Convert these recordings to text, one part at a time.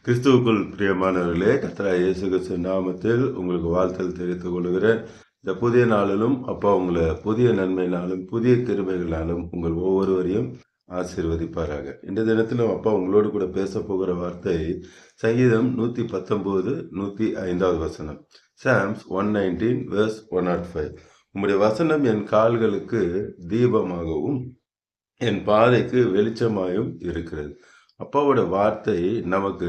கிறிஸ்துவுக்குள் பிரியமானவர்களே, கர்த்தராகிய இயேசு கிறிஸ்து நாமத்தில் உங்களுக்கு வாழ்த்தல் தெரிவித்துக் கொள்கிறேன். இந்த புதிய நாளிலும் அப்பா உங்களை புதிய நன்மையினாலும் புதிய கிருபைகளாலும் உங்கள் ஒவ்வொருவரையும் ஆசீர்வதிப்பாராக. இந்த தினத்திலும் அப்பா உங்களோடு கூட பேச போகிற வார்த்தை சங்கீதம் 119 105வது வசனம். Psalms 119 verse 105. உம்முடைய வசனம் என் கால்களுக்கு தீபமாகவும் என் பாதைக்கு வெளிச்சமாயும் இருக்கிறது. அப்பாவோட வார்த்தை நமக்கு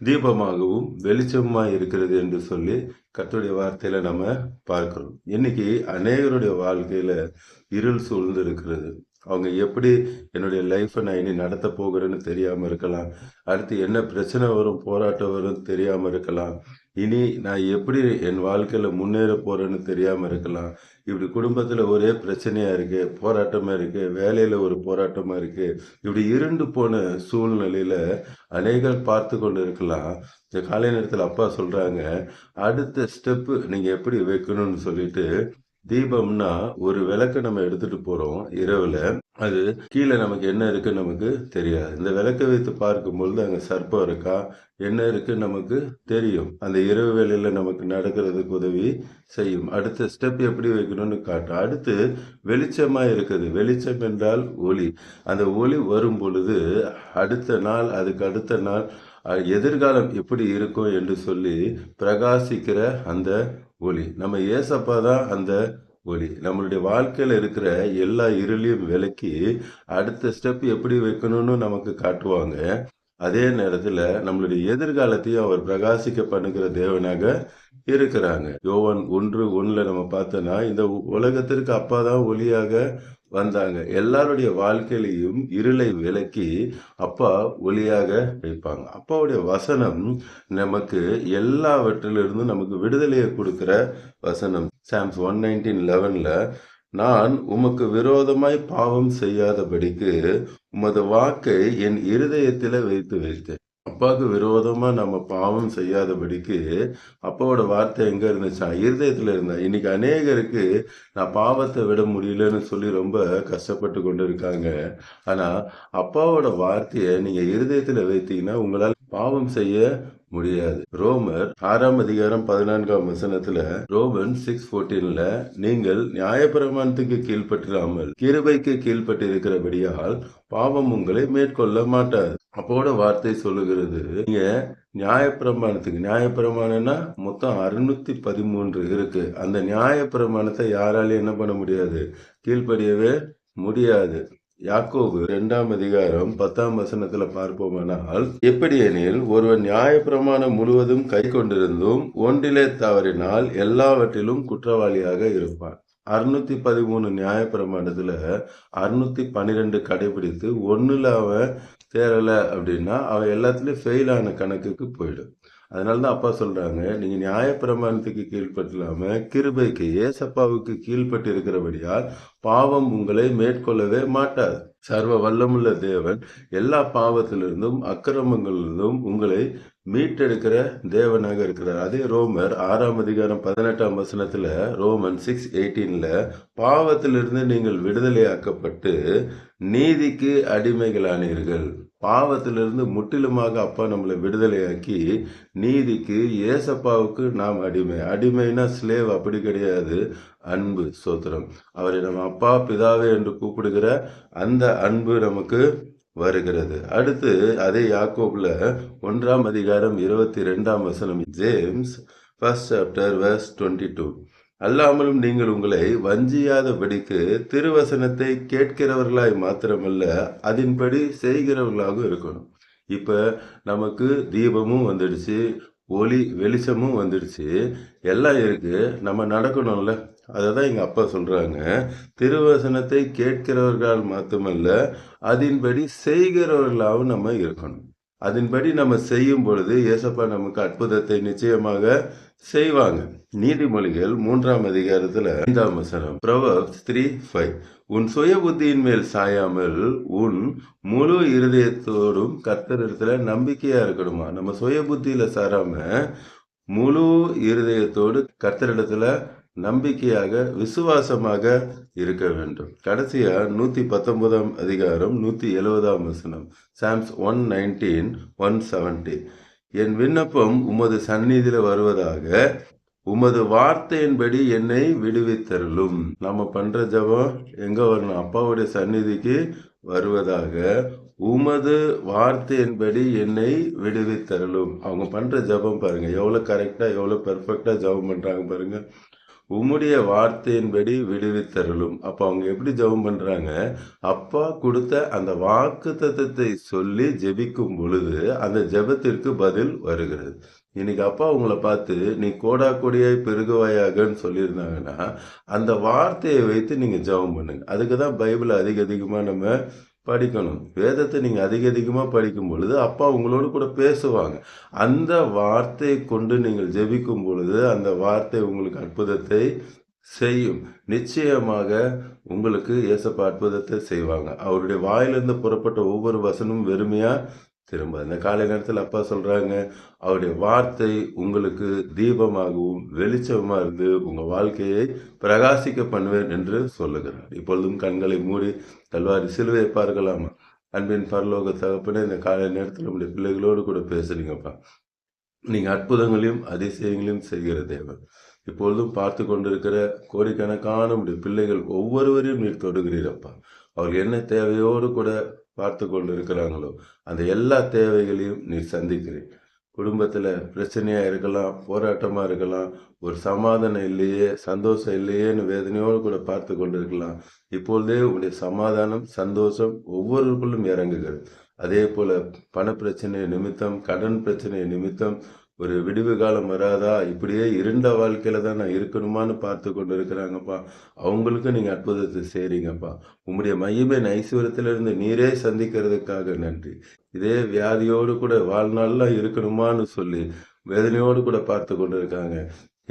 தீபமாகவும் வெளிச்சமாய் இருக்கிறது என்று சொல்லி கர்த்தருடைய வார்த்தையில நம்ம பார்க்கிறோம். இன்னைக்கு அநேகருடைய வாழ்க்கையில இருள் சூழ்ந்து இருக்கிறது. அவங்க எப்படி என்னுடைய லைஃப்பை நான் இனி நடத்த போகிறேன்னு தெரியாம இருக்கலாம். அடுத்து என்ன பிரச்சனை வரும், போராட்டம் வரும் தெரியாம இருக்கலாம். இனி நான் எப்படி என் வாழ்க்கையில முன்னேற போறேன்னு தெரியாம இருக்கலாம். இப்படி குடும்பத்துல ஒரே பிரச்சனையா இருக்கு, போராட்டமா இருக்கு, வேலையில ஒரு போராட்டமா இருக்கு. இப்படி இருண்டு போன சூழ்நிலையில அநேகர் பார்த்து கொண்டு இருக்கலாம். இந்த காலை நேரத்துல அப்பா சொல்றாங்க, அடுத்த ஸ்டெப்பு நீங்க எப்படி வைக்கணும்னு சொல்லிட்டு, தீபம்னா ஒரு விளக்கை நம்ம எடுத்துட்டு போறோம் இரவுல. அது கீழே நமக்கு என்ன இருக்குன்னு நமக்கு தெரியாது. இந்த விளக்கை வைத்து பார்க்கும்பொழுது அங்க சர்ப்பம் இருக்கா, என்ன இருக்குன்னு நமக்கு தெரியும். அந்த இரவு வேளையில நமக்கு நடக்கிறதுக்கு உதவி செய்யும். அடுத்த ஸ்டெப் எப்படி வைக்கணும்னு காட்டும். அடுத்து வெளிச்சமா இருக்குது. வெளிச்சம் என்றால் ஒளி. அந்த ஒளி வரும் பொழுது அடுத்த நாள், அதுக்கு அடுத்த நாள் எதிர்காலம் எப்படி இருக்கும் என்று சொல்லி பிரகாசிக்கிற அந்த ஒளி. நம்ம ஏசப்பா தான் அந்த ஒளி. நம்மளுடைய வாழ்க்கையில இருக்கிற எல்லா இருளையும் விலக்கி அடுத்த ஸ்டெப் எப்படி வைக்கணும்னு நமக்கு காட்டுவாங்க. அதே நேரத்துல நம்மளுடைய எதிர்காலத்தையும் அவர் பிரகாசிக்க பண்ணுகிற தேவனாக இருக்கிறாங்க. யோவான் 1:1 நம்ம பார்த்தோம்னா, இந்த உலகத்திற்கு அப்பா தான் ஒளியாக வந்தாங்க. எல்லாருடைய வாழ்க்கையிலையும் இருளை விலக்கி அப்பா ஒளியாக வைப்பாங்க. அப்பாவுடைய வசனம் நமக்கு எல்லாவற்றிலிருந்து நமக்கு விடுதலையை கொடுக்கிற வசனம். சாம்ஸ் 119:11 நான் உமக்கு விரோதமாய் பாவம் செய்யாதபடிக்கு உமது வாக்கை என் இருதயத்தில வைத்து வைத்தேன். அப்பாவுக்கு விரோதமா நம்ம பாவம் செய்யாதபடிக்கு அப்பாவோட வார்த்தை எங்க இருந்துச்சா, இருதயத்துல இருந்தா. இன்னைக்கு அநேகருக்கு நான் பாவத்தை விட முடியலன்னு சொல்லி ரொம்ப கஷ்டப்பட்டு கொண்டு இருக்காங்க. ஆனா அப்பாவோட வார்த்தையை நீங்க இருதயத்துல வைத்தீங்கன்னா உங்களால் பாவம் செய்ய முடியாது. ரோமர் 6:14 ரோமன் 6:14 நீங்கள் நியாயப்பிரமாணத்துக்கு கீழ்ப்பட்டிராமல் கிருபைக்கு கீழ்ப்பட்டு இருக்கிறபடியால் பாவம் உங்களை மேற்கொள்ள மாட்டாது. அப்போட வார்த்தை சொல்லுகிறது, நீங்க நியாயப்பிரமாணம்னா மொத்தம் 613 இருக்கு. அந்த நியாயப்பிரமாணத்தை யாராலையும் என்ன பண்ண முடியாது, கீழ்ப்படியவே முடியாது. யாக்கோபு 2:10 பார்ப்போமானால், எப்படி எனில் ஒருவன் நியாயப்பிரமாணம் முழுவதும் கை கொண்டிருந்தும் ஒன்றிலே தவறினால் எல்லாவற்றிலும் குற்றவாளியாக இருப்பான். 613 நியாயப்பிரமாணத்துல 612 கடைபிடித்து ஒண்ணுல அவன் தேரல அப்படின்னா அவன் எல்லாத்துலயும் ஃபெயில் ஆன கணக்குக்கு போயிடும். அதனாலதான் அப்பா சொல்றாங்க, நீங்க நியாயப்பிரமாணத்துக்கு கீழ்பட்டில்லாம கிருபைக்கு ஏசப்பாவுக்கு கீழ்பட்டு இருக்கிறபடியால் பாவம் உங்களை மேற்கொள்ளவே மாட்டாது. சர்வ வல்லமுள்ள தேவன் எல்லா பாவத்திலிருந்தும் அக்கிரமங்களிலிருந்தும் உங்களை மீட்டெடுக்கிற தேவனாக இருக்கிறார். அதே ரோமர் 6:18 ரோமன் 6:18 பாவத்திலிருந்து நீங்கள் விடுதலையாக்கப்பட்டு நீதிக்கு அடிமைகளானீர்கள். பாவத்திலிருந்து முற்றிலுமாக அப்பா நம்மளை விடுதலையாக்கி நீதிக்கு ஏசப்பாவுக்கு நாம் அடிமை. அடிமைனா ஸ்லேவ் அப்படி கிடையாது, அன்பு. சோத்திரம். அவரை நம்ம அப்பா பிதாவே என்று கூப்பிடுகிற அந்த அன்பு நமக்கு வருகிறது. அடுத்து அதே யாக்கோபுல 1:22 ஜேம்ஸ் 1:22 அல்லாமலும் நீங்கள் உங்களை வஞ்சியாதபடிக்கு திருவசனத்தை கேட்கிறவர்களாய் மாத்திரமல்ல அதன்படி செய்கிறவர்களாக இருக்கணும். இப்ப நமக்கு தீபமும் வந்துடுச்சு, ஒளி வெளிச்சமும் வந்துடுச்சு, எல்லாம் இருக்கு. நம்ம நடக்கணும்ல. அததான் எங்க அப்பா சொல்றாங்க, திருவசனத்தை கேட்கிறவர்கள் மட்டுமல்ல அதன்படி செய்கிறவர்களாகவும் நம்ம இருக்கணும். அதன்படி நம்ம செய்யும் பொழுது ஏசப்பா நமக்கு அற்புதத்தை நிச்சயமாக செய்வாங்க. நீதிமொழிகள் 3:5 Proverbs 3:5 உன் சுய புத்தியின் மேல் சாயாமல் உன் முழு இருதயத்தோடும் கர்த்தரிடத்துல நம்பிக்கையா இருக்கணுமா. நம்ம சுய புத்தியில சாராம முழு இருதயத்தோடு கர்த்தரிடத்துல நம்பிக்கையாக விசுவாசமாக இருக்க வேண்டும். கடைசியா 119 170 சாம்ஸ் 119:170 என் விண்ணப்பம் உமது சந்நிதியில வருவதாக. உமது வார்த்தையின்படி என்னை விடுவித்தருளும். நம்ம பண்ற ஜெபம் எங்க வரணும்? அப்பாவுடைய சந்நிதிக்கு வருவதாக. உமது வார்த்தையின்படி என்னை விடுவித்தருளும். அவங்க பண்ற ஜெபம் பாருங்க, எவ்வளவு கரெக்டா, எவ்வளவு பெர்ஃபெக்டா ஜெபம் பண்றாங்க பாருங்க. உம்முடைய வார்த்தையின்படி விடுவித்தருளும். அப்ப அவங்க எப்படி ஜெபம் பண்றாங்க? அப்பா கொடுத்த அந்த வாக்குத்தத்தத்தை சொல்லி ஜெபிக்கும் பொழுது அந்த ஜெபத்திற்கு பதில் வருகிறது. இன்னைக்கு அப்பா உங்களை பார்த்து நீ கோடா கொடியாய் பெருகுவாயாகன்னு சொல்லியிருந்தாங்கன்னா அந்த வார்த்தையை வைத்து நீங்க ஜெபம் பண்ணுங்க. அதுக்கு தான் பைபிளை அதிகமா நம்ம படிக்கணும். வேதத்தை நீங்க அதிகமா படிக்கும் பொழுது அப்பா உங்களோடு கூட பேசுவாங்க. அந்த வார்த்தையை கொண்டு நீங்கள் ஜெபிக்கும் பொழுது அந்த வார்த்தை உங்களுக்கு அற்புதத்தை செய்யும். நிச்சயமாக உங்களுக்கு இயேசப்பா அற்புதத்தை செய்வாங்க. அவருடைய வாயிலிருந்து புறப்பட்ட ஒவ்வொரு வசனமும் வெறுமையா திரும்ப இந்த காலை நேரத்தில் அப்பா சொல்றாங்க, அவருடைய வார்த்தை உங்களுக்கு தீபமாகவும் வெளிச்சமா இருந்து உங்க வாழ்க்கையை பிரகாசிக்க பண்ணுவேன் என்று சொல்லுகிறார். இப்பொழுதும் கண்களை மூடி கல்வாரி சிலுவையை பார்க்கலாமா? அன்பின் பரலோக தகப்பனே, இந்த காலை நேரத்தில் நம்முடைய பிள்ளைகளோடு கூட பேசுறீங்கப்பா. நீங்க அற்புதங்களையும் அதிசயங்களையும் செய்கிற தேவன். இப்பொழுதும் பார்த்து கொண்டிருக்கிற கோடிக்கணக்கான நம்முடைய பிள்ளைகள் ஒவ்வொருவரையும் நீர் தொடுகிறீரப்பா. அவர்கள் என்ன தேவையோடு கூட பார்த்து கொண்டு இருக்கிறாங்களோ அந்த எல்லா தேவைகளையும் நீ சந்திக்கிறேன். குடும்பத்தில் பிரச்சனையாக இருக்கலாம், போராட்டமாக இருக்கலாம், ஒரு சமாதானம் இல்லையே, சந்தோஷம் இல்லையேன்னு வேதனையோடு கூட பார்த்து கொண்டு இருக்கலாம். இப்பொழுதே உங்களுடைய சமாதானம், சந்தோஷம் ஒவ்வொருவருக்குள்ளும் இறங்குகிறது. அதே போல பண பிரச்சனை நிமித்தம், கடன் பிரச்சனை நிமித்தம் ஒரு விடிவு காலம் வராதா, இப்படியே இருண்ட வாழ்க்கையில தான் நான் இருக்கணுமான்னு பார்த்து கொண்டு இருக்கிறாங்கப்பா. அவங்களுக்கு நீங்க அற்புதத்தை செய்றீங்கப்பா. உம்முடைய மகிமையின் ஐஸ்வர்யத்திலிருந்து நீரே சந்திக்கிறதுக்காக நன்றி. இதே வியாதியோடு கூட வாழ்நாள்லாம் இருக்கணுமான்னு சொல்லி வேதனையோடு கூட பார்த்து கொண்டு இருக்காங்க.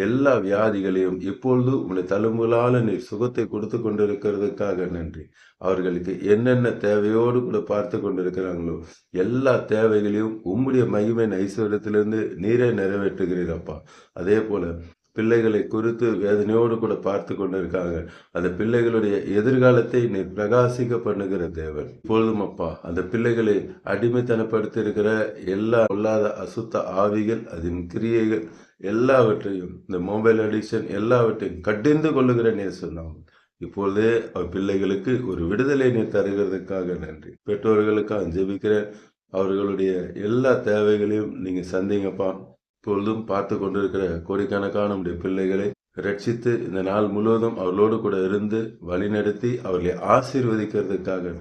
எல்லா வியாதிகளையும் இப்பொழுது உங்களுடைய தழும்புகளால நீர் சுகத்தை கொடுத்து கொண்டிருக்கிறதுக்காக நன்றி. அவர்களுக்கு என்னென்ன தேவையோடு கூட பார்த்து கொண்டிருக்கிறாங்களோ எல்லா தேவைகளையும் உம்முடைய மகிமையின் ஐஸ்வர்யத்திலிருந்து நீரே நிறைவேற்றுகிறீரப்பா. அதே போல பிள்ளைகளை குறித்து வேதனையோடு கூட பார்த்து கொண்டிருக்காங்க. அந்த பிள்ளைகளுடைய எதிர்காலத்தை நீர் பிரகாசிக்க பண்ணுகிற தேவன். இப்பொழுதும் அப்பா, அந்த பிள்ளைகளை அடிமைத்தனப்படுத்தி இருக்கிற எல்லா பொல்லாத அசுத்த ஆவிகள், அதன் கிரியைகள் எல்லாவற்றையும், இந்த மொபைல் அடிக்ஷன் எல்லாவற்றையும் கடிந்து கொள்ளுகிற நீர் சொன்னாங்க. இப்பொழுதே அவர் பிள்ளைகளுக்கு ஒரு விடுதலை நீர் தருகிறதுக்காக நன்றி. பெற்றோர்களுக்காக ஜெபிக்கிறேன். அவர்களுடைய எல்லா தேவைகளையும் நீங்க சந்திங்கப்பா. இப்பொழுதும் பார்த்து கொண்டிருக்கிற கோடிக்கணக்கான நம்முடைய பிள்ளைகளை ரட்சித்து இந்த நாள் முழுவதும் அவர்களோடு கூட இருந்து வழிநடத்தி அவர்களை ஆசீர்வதிக்கிறதுக்காக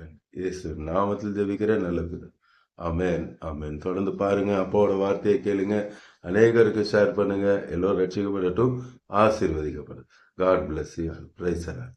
இயேசு நாமத்தில் ஜெபிக்கிற நல்ல பிதா. ஆமென், ஆமென். தொடர்ந்து பாருங்க, அப்பாவோட வார்த்தையை கேளுங்க, அநேகருக்கு ஷேர் பண்ணுங்க. எல்லோரும் ரட்சிக்கப்படட்டும், ஆசீர்வதிக்கப்படும். God bless you. Praise the Lord.